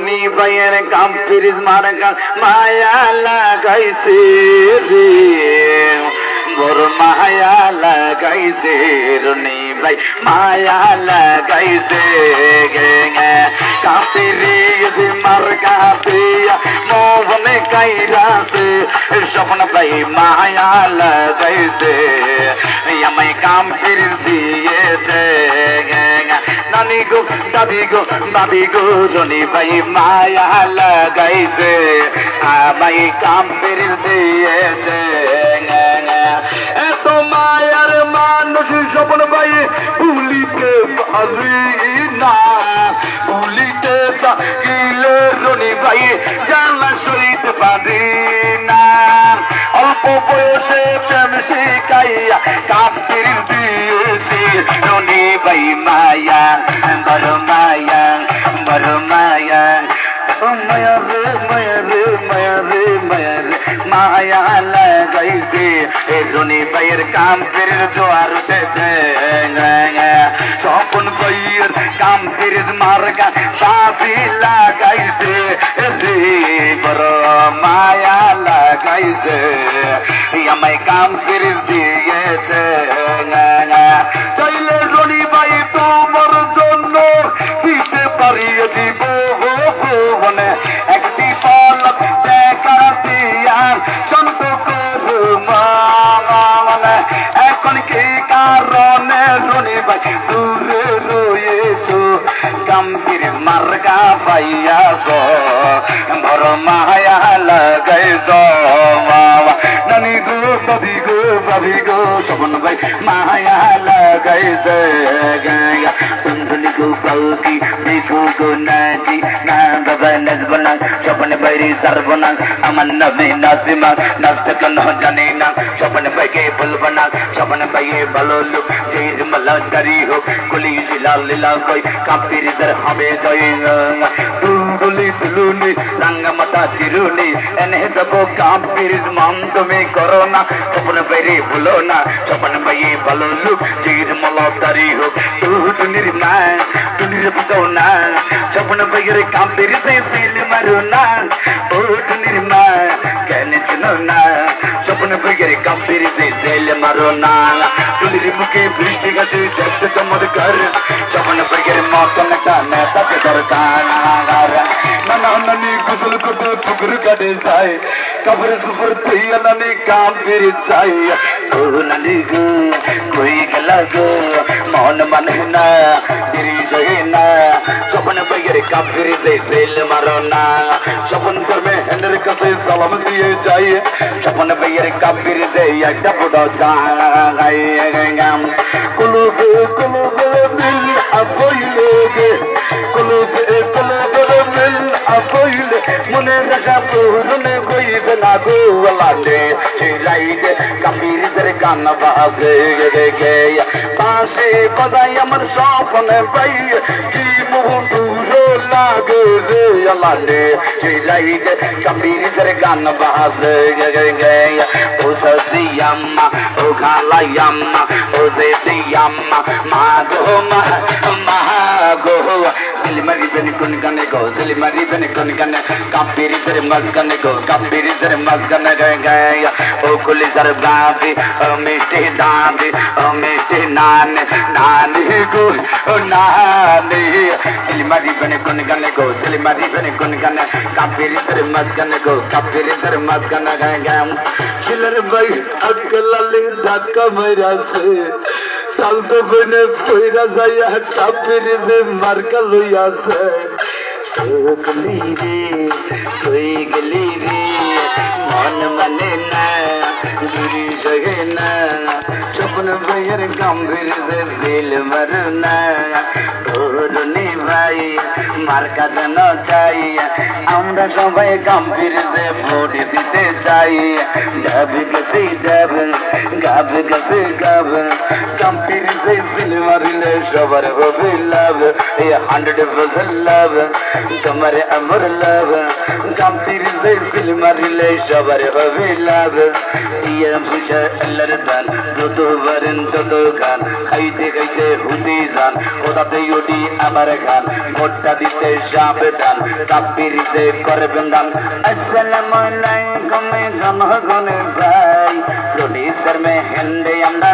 রনি ভাইয়ের কাম্পির মার্কা মায়া লাগাইছে রে বড় মায়া লাগাইছে রনি ভাই মায়া লাগাইছে কাম্পির মার্কা পিয়া মোহনে কাইরাছে স্বপ্ন ভাই মায়া লাগাইছে আমায় কাম্পির দিয়েছে নানি গো দাদি গো রনি ভাই মায়া লাগাইছে আমায় কাম্পির দিয়েছে এত মায়ার মানুষ স্বপ্ন ভাই ভুলিতে পারি না ভুলিতে চাইলে রনি ভাই জানা সইতে পারি না অল্প বয়সে প্রেম শিখাইয়া কাম্পির দিয়েছি রনি ভাই মায়া বড় মায়া বড় মায়া মায়া রে মায়া রে মায়া রে মায়া রে মায়া লাগাইছে রনি ভাইয়ের কাম্পির জোয়ার উঠেছে স্বপন ভাইয়ের কাম্পির মার্কা বাজি লাগাইছে রে বড় মায়া লাগাইছে আমায় কাম্পির দিয়েছে চাইলে রনি ভাই তোমার জন্য দিতে পারি জীবন একটি পলক দেখা দিয়া শান্ত করু মানে এখন কি কারণে রনি ভাই দূরে রয়েছো কাম্পির মার্কা পাইয়াছ বড় মায়া লাগাইছ নানি গো দাদি গো বাবি গো স্বপন ভাই মায়া লাগাইছে বন্ধুনি গো পাউকি দেখো গো নাচি না বাবা নাচবো না স্বপন ভাইরি সারবো না আমার নবী নাসিমা নাচতে কেন জানি না স্বপন ভাইকে বলবো না স্বপন ভাইয়ে ভালো লোক জের মালা তারি হোক গুলি শিলা লীলা কই কাম্পির দর হবে জয় তুলি তুলুনি রঙ্গ মাতা চিরুনি এনে দেবো কাম্পির মান তুমি করো না স্বপন ভাইরে ভুলো না স্বপন ভাইয়ে ভালো লোক জের মালা তারি হোক তুনির মা তুনির বুঝাও না স্বপন ভাইয়ের কাম্পির সে সিল মারো না ও তুনির মা কেন চিনো না স্বপন ভাইয়ের কাম্পির সে সিল মারো না তুনির মুখে বৃষ্টি গাছে দেখতে চমৎকার স্বপন ভাইয়ের মতন একটা নেতাকে দরকার নানা নানি গোসল করতে পুকুর কাটে যায় কবর সুপুর থইয়া নানি কাম্পির চাই ও নানি গো কই গেলা গো মন মানে না দেরি জয়ে না স্বপন ভাইয়ের কাম্পির যে জেল মারো না স্বপন ধর্মে হেনের কাছে সালাম দিয়ে যাই স্বপন ভাইয়ের কাম্পির যে একটা বড় চাই কুলুবে কুলুবে দিল আফইলে গে কুলুবে কুলুবে দিল আফইলে মনে আশা পূরণ হইবে না গো আল্লাহ চিরাইতে কাম্পির দের গান বাজে গে পাশে বাজাই আমার স্বপন ভাই কি মুহুর লাগে রে আল্লাহ চিরাইতে কাম্পির দের গান বাজে গে ও সজিয়াম্মা ও খালায়াম্মা ও জেসিয়াম্মা মা গো সিলমারি বেন কোন গানে গো সিলমারি বেন কোন গানে কাম্পির দের মজগানে গো কাম্পির দের মজগানে গায় ও কুলি দের বাবি ও মিষ্টি দাবি ও মিষ্টি নানি গো ও নানি সিলমারি বেন কোন গানে গো সিলমারি বেন কোন গানে কাম্পির দের মজগানে গো কাম্পির দের মজগানে গায় ছিলের ভাই আকলালে ধাক্কা মাইরাছে সালতো বনে পয়রা যাইয়া কাম্পির যে মার্কা লইয়াছে গলি রে কই গলি রে মন মানে না দূরি জগে না স্বপ্ন ভাইয়ের কাম্পির যে জেল মারো না রনি ভাই মার্কা যেন চাই আমরা সবাই কাম্পির যে ভোট দিতে চাই ডাব গেছে ডাব গাব গেছে গাব কাম্পির যে সিল মারিলে সবার হবে লাভ 100% লাভ তোমার আমার লাভ গামতির যে সিল মারিলে সবার হবে লাভ ইয়ে বুঝা আল্লাহর দান যত পারেন তত গান খাইতে খাইতে হুদি যান ওটাতে উঠি আবার খান ভোটটা দিতে সাবধান তাকবীরতে করবেন দান আসসালামু আলাইকুম জনগণের ভাই প্রডিউসার মে হিন্দে আমরা